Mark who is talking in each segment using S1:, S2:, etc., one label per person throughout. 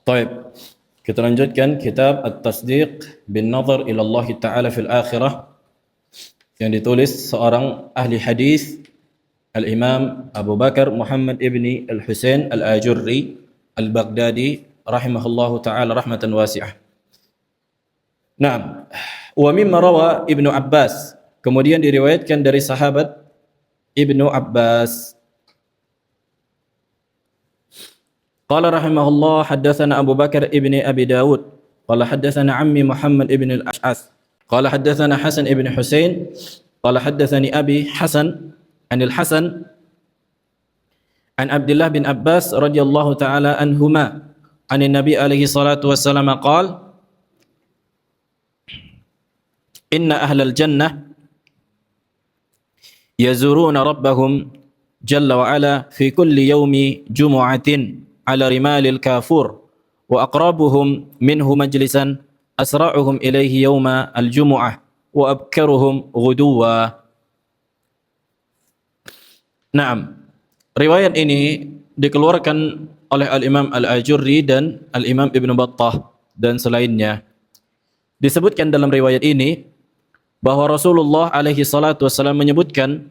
S1: Taib. Kita lanjutkan kitab At-Tasdiq bin Nazar ila Allah Ta'ala fil Akhirah yang ditulis seorang ahli hadis Al-Imam Abu Bakar Muhammad ibni Al-Husain Al-Ajurri Al-Baghdadi rahimahullahu ta'ala rahmatan wasi'ah. Naam. Wa mimma rawa Ibnu Abbas, kemudian diriwayatkan dari sahabat Ibnu Abbas. Qala rahimahullah haddatsana Abu Bakar ibni Abi Dawud qala haddatsana ammi Muhammad ibn al-Ash'ath qala haddatsana Hasan ibn Husain qala haddatsani Abi Hasan anil Hasan an Abdullah bin Abbas radhiyallahu ta'ala anhuma anin Nabi alaihi salatu wassalam qala inna ahlal jannah yazuruna rabbahum jalla wa ala fi kulli yawmi jumu'atin ala rimalil kafur wa aqrabuhum minhu majlisan asra'uhum ilaihi yawma al-jumu'ah wa abkaruhum ghuduwa. Naam, riwayat ini dikeluarkan oleh Al-Imam Al-Ajurri dan Al-Imam Ibn Battah dan selainnya. Disebutkan dalam riwayat ini bahwa Rasulullah alaihi salatu wassalam menyebutkan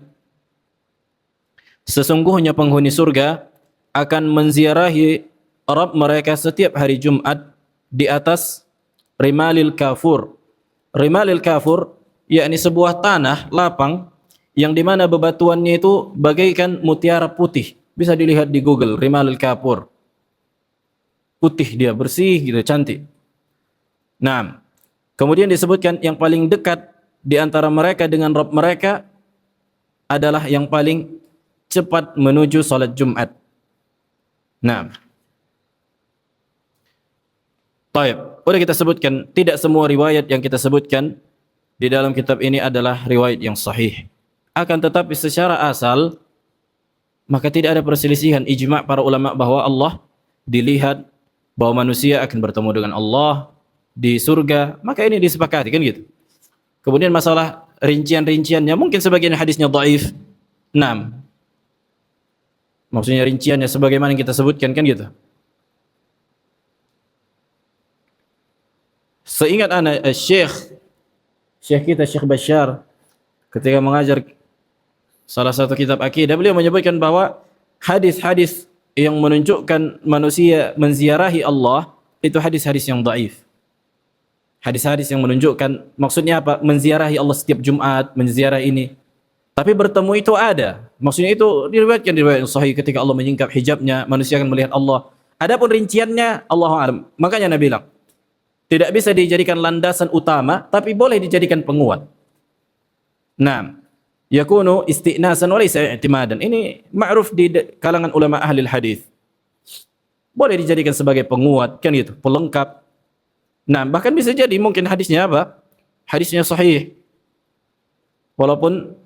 S1: sesungguhnya penghuni surga akan menziarahi Rabb mereka setiap hari Jumat di atas rimalil kafur. Rimalil kafur yakni sebuah tanah lapang yang di mana bebatuannya itu bagaikan mutiara putih. Bisa dilihat di Google, rimalil kafur. Putih dia, bersih gitu, cantik. Nah, kemudian disebutkan yang paling dekat di antara mereka dengan Rabb mereka adalah yang paling cepat menuju salat Jumat. Nah, taib. Udah kita sebutkan, tidak semua riwayat yang kita sebutkan di dalam kitab ini adalah riwayat yang sahih. Akan tetapi secara asal, maka tidak ada perselisihan ijma' para ulama bahwa Allah dilihat, bahwa manusia akan bertemu dengan Allah di surga. Maka ini disepakati kan gitu. Kemudian masalah rincian-rinciannya, mungkin sebagian hadisnya dhaif. Nah, maksudnya rinciannya sebagaimana yang kita sebutkan kan gitu. Seingat ana Syekh kita Syekh Bashar ketika mengajar salah satu kitab akidah, beliau menyebutkan bahwa hadis-hadis yang menunjukkan manusia menziarahi Allah itu hadis-hadis yang dhaif. Hadis-hadis yang menunjukkan maksudnya apa? Menziarahi Allah setiap Jumat, menziarahi ini. Tapi bertemu itu ada. Maksudnya itu diriwayatkan di riwayat sahih ketika Allah menyingkap hijabnya, manusia akan melihat Allah. Adapun rinciannya Allahu a'lam. Makanya Nabi bilang, tidak bisa dijadikan landasan utama, tapi boleh dijadikan penguat. Nah, yakunu isti'nasan wa laysa i'timadan. Ini ma'ruf di kalangan ulama ahli hadis. Boleh dijadikan sebagai penguat, kan gitu, pelengkap. Nah, bahkan bisa jadi mungkin hadisnya apa? Hadisnya sahih. Walaupun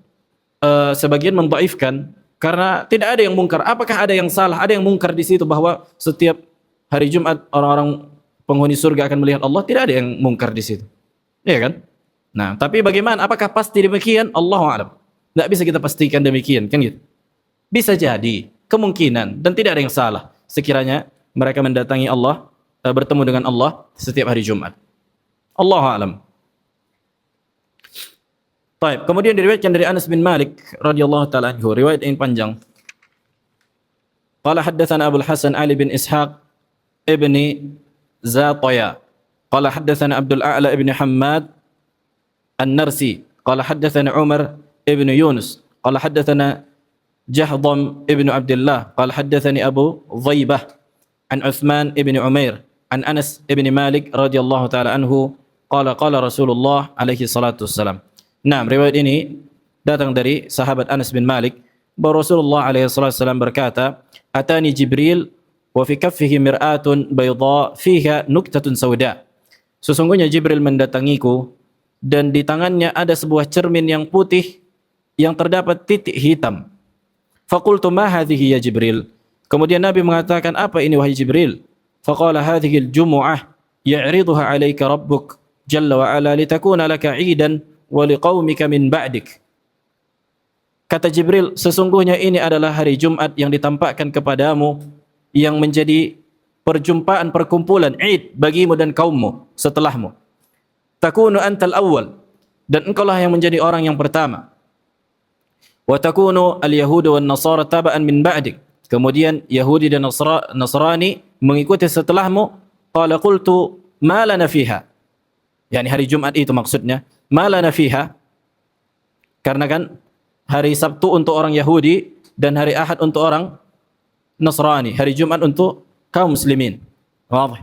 S1: sebagian mendhaifkan karena tidak ada yang mungkar. Apakah ada yang salah? Ada yang mungkar di situ bahwa setiap hari Jumat orang-orang penghuni surga akan melihat Allah? Tidak ada yang mungkar di situ. Iya kan? Nah, tapi bagaimana? Apakah pasti demikian? Allahu a'lam. Tidak bisa kita pastikan demikian, kan gitu. Bisa jadi, kemungkinan dan tidak ada yang salah sekiranya mereka mendatangi Allah, bertemu dengan Allah setiap hari Jumat. Allahu a'lam. Baik, kemudian diriwayatkan dari Anas bin Malik radhiyallahu taala anhu, riwayat yang panjang. Qala haddatsana Abu Hasan Ali bin Ishaq ibni Zataya. Qala haddatsana Abdul A'la ibn Hammad An-Narsi. Qala haddatsana Umar ibn Yunus. Qala haddatsana Jahdam ibn Abdullah. Qala haddatsani Abu Dhaibah an Uthman ibn Umair an Anas ibn Malik radhiyallahu taala anhu qala qala Rasulullah alaihi salatu wassalam. Nah, riwayat ini datang dari sahabat Anas bin Malik bahwa Rasulullah alaihi salatu wassalam berkata, "Atani Jibril wa fi kaffihi mir'atun bayda fiha nuktatun sauda." Sesungguhnya Jibril mendatangiku dan di tangannya ada sebuah cermin yang putih yang terdapat titik hitam. Faqultu ma hadhihi ya Jibril? Kemudian Nabi mengatakan, "Apa ini wahai Jibril?" Faqala hadhihi al-jumu'ah ya'riduha 'alaika rabbuk jalla wa 'ala litakuna laka 'idan wa liqaumika min ba'dik. Kata Jibril, sesungguhnya ini adalah hari Jumat yang ditampakkan kepadamu yang menjadi perjumpaan, perkumpulan, Id bagimu dan kaummu setelahmu. Takunu antal awwal, dan engkaulah yang menjadi orang yang pertama. Wa takunu al-yahudu wan nasara taba'an min ba'dik. Kemudian Yahudi dan Nasrani mengikuti setelahmu. Qala qultu ma lana fiha. Yani hari Jumat itu maksudnya. Ma lana fiha. Karena kan hari Sabtu untuk orang Yahudi dan hari Ahad untuk orang Nasrani. Hari Jumat untuk kaum muslimin. Wadih.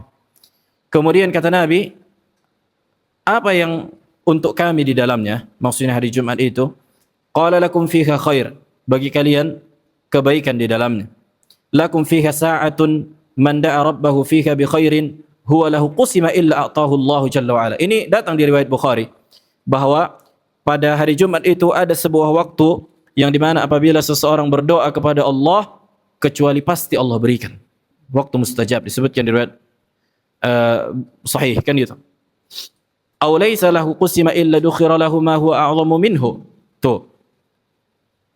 S1: Kemudian kata Nabi, apa yang untuk kami di dalamnya? Maksudnya hari Jumat itu. Qala lakum fiha khair. Bagi kalian kebaikan di dalamnya. Lakum fiha sa'atun man da'a rabbahu fiha bi khairin huwa lahu qusima illa a'tahu Allah jalla wa ala. Ini datang di riwayat Bukhari bahwa pada hari Jumat itu ada sebuah waktu yang dimana apabila seseorang berdoa kepada Allah, kecuali pasti Allah berikan. Waktu mustajab disebutkan di riwayat sahih kan gitu. Aw laysa lahu qusima illa dukhira lahu ma huwa a'zamu minhu. Tuh.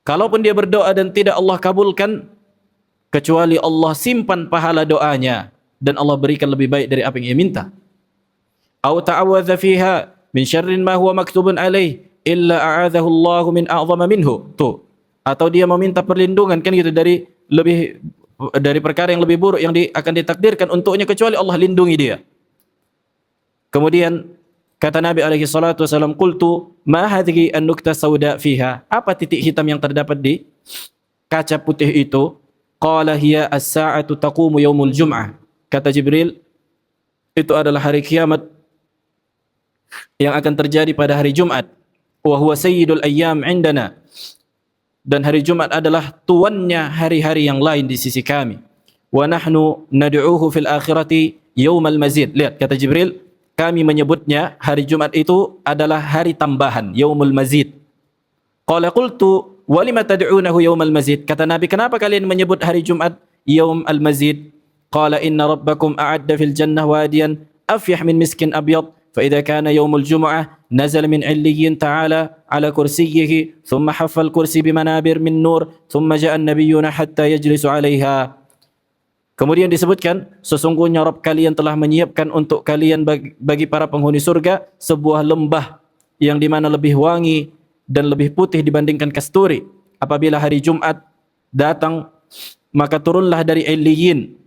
S1: Kalaupun dia berdoa dan tidak Allah kabulkan, kecuali Allah simpan pahala doanya dan Allah berikan lebih baik dari apa yang ia minta. Aw ta'awadza fiha min syarrin ma huwa maktubun alaih illa a'adzahu Allah min a'zama minhu. Tuh. Atau dia meminta perlindungan kan gitu dari perkara yang lebih buruk yang akan ditakdirkan untuknya, kecuali Allah lindungi dia. Kemudian kata Nabi alaihi salatu wasallam, qultu ma hadhihi an-nukta sauda fiha. Apa titik hitam yang terdapat di kaca putih itu? Qala hiya as-sa'atu taqumu yaumul jum'ah. Kata Jibril, itu adalah hari kiamat yang akan terjadi pada hari Jumat. Wa huwa sayyidul ayyam indana. Dan hari Jumat adalah tuannya hari-hari yang lain di sisi kami. Wa nahnu nad'uuhu fil akhirati yaumal mazid. Lihat kata Jibril, kami menyebutnya hari Jumat itu adalah hari tambahan, yaumul mazid. Qala qultu wa lima tad'unahu yaumal mazid. Kata Nabi, kenapa kalian menyebut hari Jumat yaum al-mazid? Qala inna rabbakum a'adda fil jannah wadiyan afyah min miskin abyad. فإذا كان يوم الجمعة نزل من عليين تعالى على كرسيه ثم حف الكرسي بمنابر من نور ثم جاء النبيون حتى يجلس عليها. Kemudian disebutkan, sesungguhnya Rabb kalian telah menyiapkan untuk kalian bagi para penghuni surga sebuah lembah yang dimana lebih wangi dan lebih putih dibandingkan kasturi. Apabila hari Jumat datang, maka turunlah dari Illiyin.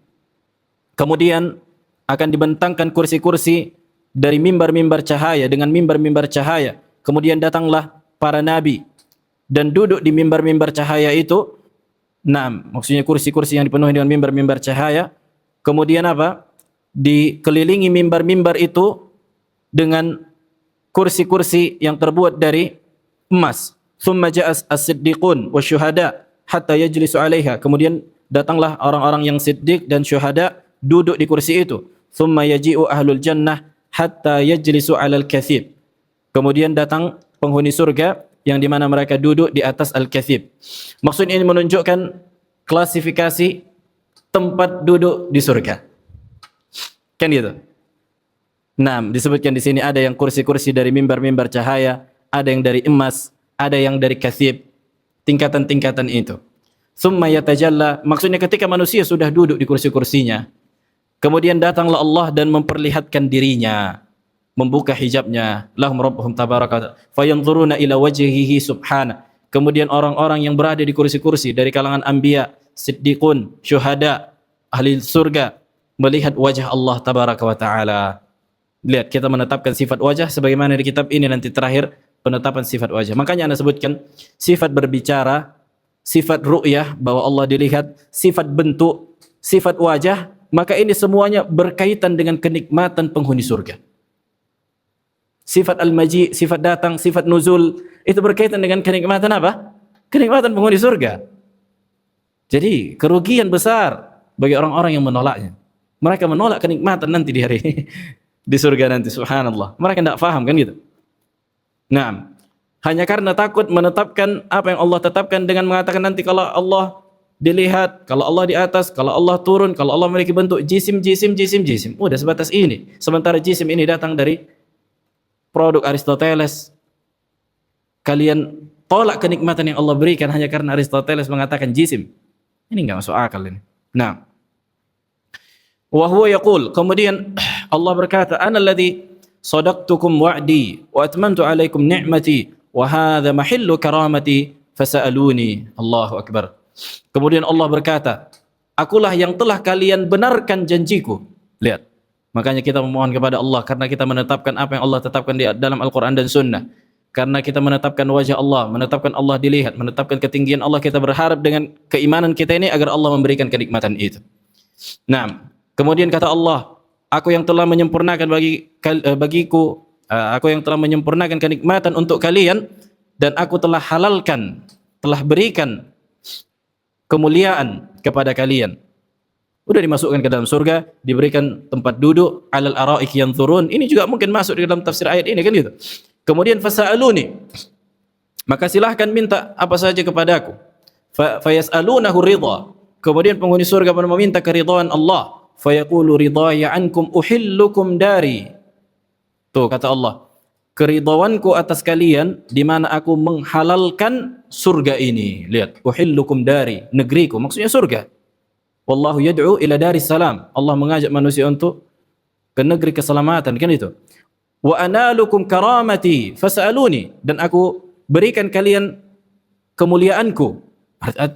S1: Kemudian akan dibentangkan kursi-kursi dari mimbar-mimbar cahaya dengan mimbar-mimbar cahaya. Kemudian datanglah para nabi dan duduk di mimbar-mimbar cahaya itu. Nah, maksudnya kursi-kursi yang dipenuhi dengan mimbar-mimbar cahaya. Kemudian apa? Dikelilingi mimbar-mimbar itu dengan kursi-kursi yang terbuat dari emas. Thumma ja'as as-siddiqun wa syuhada hatta yajlisu 'alaiha. Kemudian datanglah orang-orang yang siddiq dan syuhada duduk di kursi itu. Thumma yaji'u ahlul jannah hatta yajlisu 'alal kathib. Kemudian datang penghuni surga yang di mana mereka duduk di atas al-kathib. Maksudnya ini menunjukkan klasifikasi tempat duduk di surga. Kan gitu. Nah, disebutkan di sini ada yang kursi-kursi dari mimbar-mimbar cahaya, ada yang dari emas, ada yang dari kathib. Tingkatan-tingkatan itu. Summa yatajalla, maksudnya ketika manusia sudah duduk di kursi-kursinya, kemudian datanglah Allah dan memperlihatkan dirinya, membuka hijabnya. Lahum rabbuhum tabaraka fayanzuruna ila wajhihi subhana. Kemudian orang-orang yang berada di kursi-kursi dari kalangan anbiya, siddiqun, syuhada, ahli surga melihat wajah Allah tabaraka wa taala. Lihat, kita menetapkan sifat wajah sebagaimana di kitab ini nanti terakhir penetapan sifat wajah. Makanya Anda sebutkan sifat berbicara, sifat ru'yah bahwa Allah dilihat, sifat bentuk, sifat wajah. Maka ini semuanya berkaitan dengan kenikmatan penghuni surga. Sifat al-maji, sifat datang, sifat nuzul, itu berkaitan dengan kenikmatan apa? Kenikmatan penghuni surga. Jadi kerugian besar bagi orang-orang yang menolaknya. Mereka menolak kenikmatan nanti di hari di surga nanti, subhanallah. Mereka tidak faham kan gitu. Nah, hanya karena takut menetapkan apa yang Allah tetapkan dengan mengatakan nanti kalau Allah dilihat, kalau Allah di atas, kalau Allah turun, kalau Allah memiliki bentuk jisim. Udah sebatas ini. Sementara jisim ini datang dari produk Aristoteles. Kalian tolak kenikmatan yang Allah berikan hanya karena Aristoteles mengatakan jisim. Ini enggak masuk akal ini. Nah, Wa huwa yaqul, kemudian Allah berkata, ana alladhi sadaqtukum wa'di wa atmamtu alaikum ni'mati wa hadha mahillu karamati fasa'aluni. Allahu akbar. Kemudian Allah berkata, akulah yang telah kalian benarkan janjiku. Lihat, makanya kita memohon kepada Allah karena kita menetapkan apa yang Allah tetapkan di dalam Al-Quran dan Sunnah. Karena kita menetapkan wajah Allah, menetapkan Allah dilihat, menetapkan ketinggian Allah, kita berharap dengan keimanan kita ini agar Allah memberikan kenikmatan itu. Nah, kemudian kata Allah, aku yang telah menyempurnakan bagiku, aku yang telah menyempurnakan kenikmatan untuk kalian, dan aku telah halalkan, telah berikan kemuliaan kepada kalian. Udah dimasukkan ke dalam surga, diberikan tempat duduk, alal araik yanzurun. Ini juga mungkin masuk di dalam tafsir ayat ini kan gitu. Kemudian fasa'aluni, maka silahkan minta apa saja kepadaku. Fayas'alunahu ridha. Kemudian penghuni surga pun meminta keridhaan Allah. Fayaqulu ridhaya ankum uhillukum dari. Tuh kata Allah, keridhaanku atas kalian di mana aku menghalalkan surga ini. Lihat, uhillukum dari, negeriku, maksudnya surga. Wallahu yad'u ila daris salam. Allah mengajak manusia untuk ke negeri keselamatan, kan itu. Wa analukum karamati fas'aluni, dan aku berikan kalian kemuliaanku.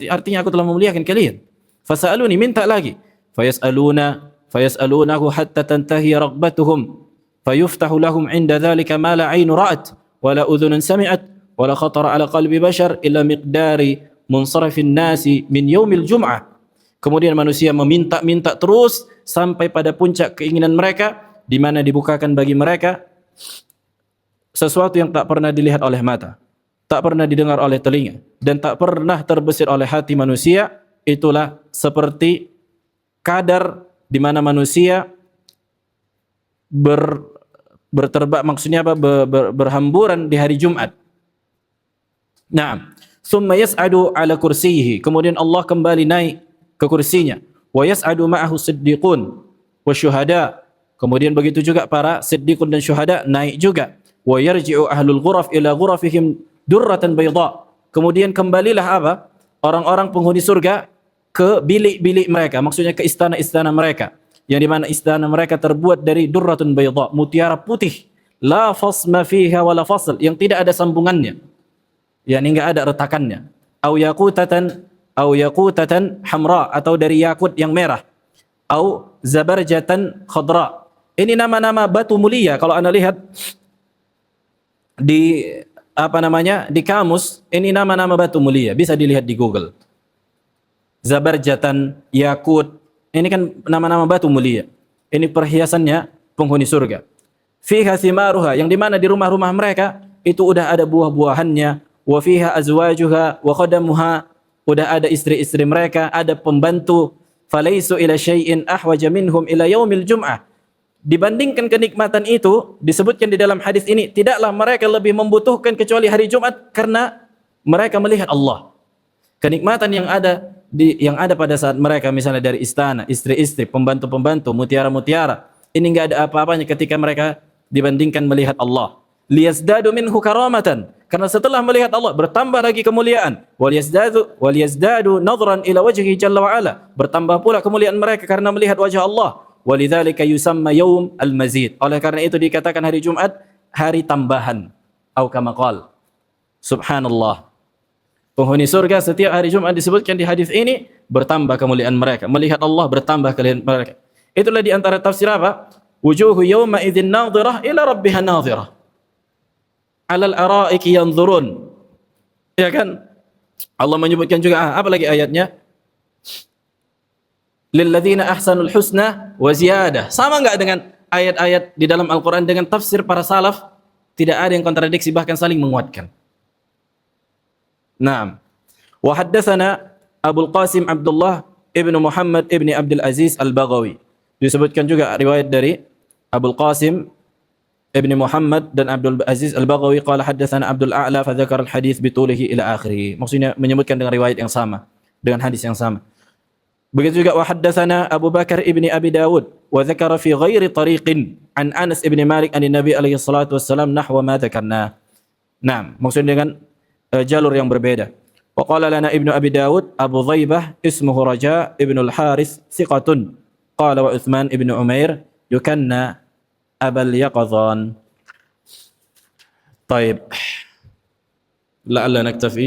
S1: Artinya aku telah memuliakan kalian. Fas'aluni, minta lagi. Fayas'alunahu hatta tantahi raghbatuhum fayuftahu lahum 'inda dhalika ma la 'ainu ra'at wa la udhunun sami'at wa la khatara 'ala qalbi bashar illa miqdari munsarifin nasi min yaumil jum'ah. Kemudian manusia meminta-minta terus sampai pada puncak keinginan mereka, di mana dibukakan bagi mereka sesuatu yang tak pernah dilihat oleh mata, tak pernah didengar oleh telinga, dan tak pernah terbesit oleh hati manusia. Itulah seperti kadar di mana manusia berterbak, maksudnya apa? Berhamburan di hari Jumat. Nah, summa yas'adu ala kursiyihi, kemudian Allah kembali naik ke kursinya. Wa yas'adu ma'ahu siddiqun wa syuhada. Kemudian begitu juga para siddiqun dan syuhada naik juga. Wa yarji'u ahlul ghuraf ila ghurafihim durratan bayda. Kemudian kembalilah apa? Orang-orang penghuni surga ke bilik-bilik mereka, maksudnya ke istana-istana mereka, yang di mana istana mereka terbuat dari durratun bayda, mutiara putih, la fasma fiha wala fasl, yang tidak ada sambungannya, yakni enggak ada retakannya. Au yaqutatan hamra, atau dari yakut yang merah. Au zabarjatan khadra. Ini nama-nama batu mulia. Kalau Anda lihat di di kamus, ini nama-nama batu mulia, bisa dilihat di Google. Zabarjatan, yakut, ini kan nama-nama batu mulia. Ini perhiasannya penghuni surga. Fiha thimaruha, yang dimana di rumah-rumah mereka itu udah ada buah-buahannya. Wa fiha azwajuha wa khadamuha, udah ada istri-istri mereka, ada pembantu. Falaisu ila syai'in ahwaja minhum ila yaumil jum'ah. Dibandingkan kenikmatan itu, disebutkan di dalam hadis ini, tidaklah mereka lebih membutuhkan kecuali hari Jumat, karena mereka melihat Allah. Kenikmatan yang ada pada saat mereka misalnya dari istana, istri-istri, pembantu-pembantu, mutiara-mutiara, ini enggak ada apa-apanya ketika mereka dibandingkan melihat Allah. Liyazdadu minhu karamatan, karena setelah melihat Allah bertambah lagi kemuliaan. Waliyazdadu nadhran ila wajhi jalla wa ala, bertambah pula kemuliaan mereka karena melihat wajah Allah. Walidzalika yusamma yaum al-mazid, oleh karena itu dikatakan hari Jumat hari tambahan. Atau kama qala. Subhanallah. Penghuni surga setiap hari Jumat disebutkan di hadis ini bertambah kemuliaan mereka, melihat Allah bertambah kemuliaan mereka. Itulah di antara tafsir apa? Wujuhu yawma idzin nadhirah ila rabbiha nadhirah. Alal araiki yanzurun. Ya kan? Allah menyebutkan juga apa lagi ayatnya? Lilladzina ahsanul husna wa ziyadah. Sama enggak dengan ayat-ayat di dalam Al-Qur'an dengan tafsir para salaf? Tidak ada yang kontradiksi, bahkan saling menguatkan. Naam. Wa haddatsana Abul Qasim Abdullah ibn Muhammad ibn Abdul Aziz Al-Baghawi. Disebutkan juga riwayat dari Abul Qasim ibn Muhammad dan Abdul Aziz Al-Baghawi, qala haddatsana Abdul A'la fa dzakara al-hadits bi tulihi ila akhirih. Maksudnya menyebutkan dengan riwayat yang sama, dengan hadis yang sama. Begitu juga wa haddatsana Abu Bakar ibn Abi Dawud wa dzakara fi ghairi tariqin an Anas ibn Malik an Nabi alaihi salatu wassalam nahwa ma dzakarna. Naam, maksudnya dengan jalur yang berbeda. Wa qala lana Ibnu Abi Dawud Abu Dhaibah ismuhu Raja ibn al-Haris thiqatun قال وعثمان ابن عمير يكنى أبا اليقظان. طيب لعل نكتفي.